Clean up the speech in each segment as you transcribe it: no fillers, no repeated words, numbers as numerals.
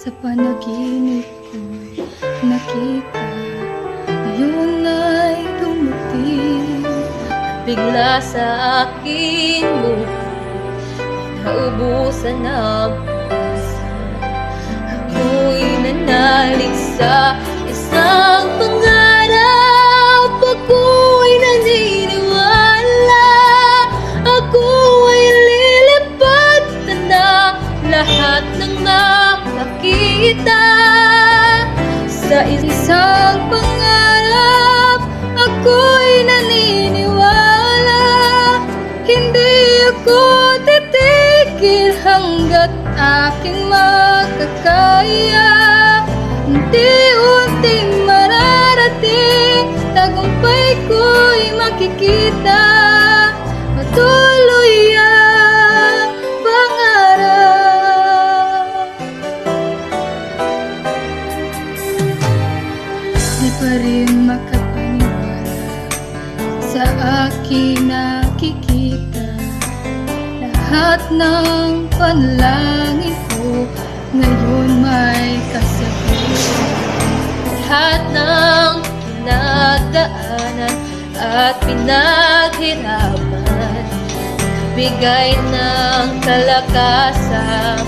Sa panaginip ko'y nakita, ngayon ay dumating. Bigla sa aking buhay, naubusan ng pag-asa. Ako'y nanalig sa isang pangarap. Ako'y naniniwala, ako ay lilipad na lahat ng makakita. Sa isang pangarap, ako'y naniniwala. Hindi ako titigil hanggat aking makakaya. Unti-unting mararating, tagumpay ko'y makikita. Patuloy ang pangarap. Di pa rin makapaniwala sa aking nakikita. Lahat ng panalangin ko ngayon may kasagutan. Lahat ng pinagdaanan at pinaghirapan, bigay ng kalakasan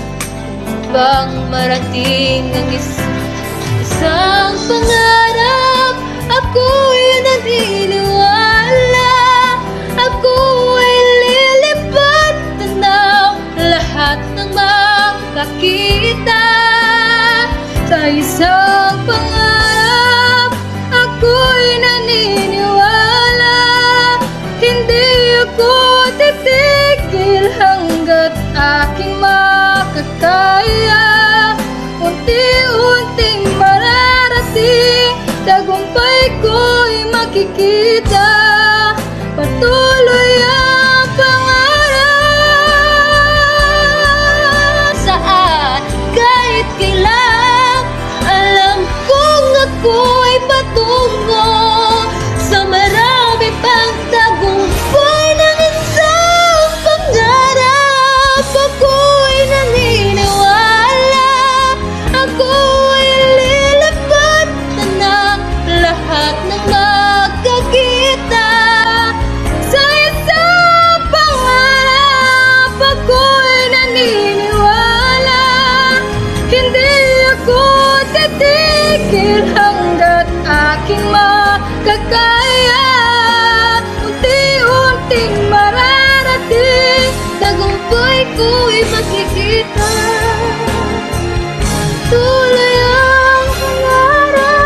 upang marating ang isang pangarap. Ako'y naniniwala, ako ay lilipad tanaw lahat ng makakita. Sa isang pangarap, ako'y naniniwala. Hindi ako titigil hanggat aking makakaya. Unti-unting mararating, tagumpay ko'y makikita. Patuloy ang pangarap. Saan kahit kailan, alam kong ako'y patungo sa marami pang tagumpay ng isang pangarap. Ako'y naniniwala, ako'y lilipad na ng lahat ng makakita. Sa isang pangarap, ako'y naniniwala. Hindi ako titigil hanggat aking makakaya. Unti-unting mararating, tagumpay ko'y makikita. Tuloy ang pangarap.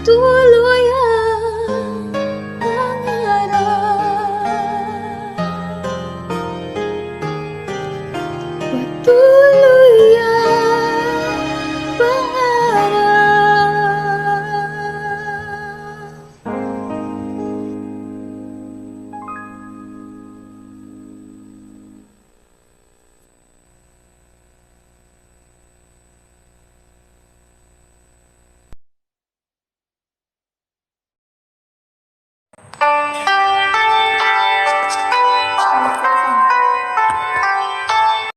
Tuloy ang pangarap. Patuloy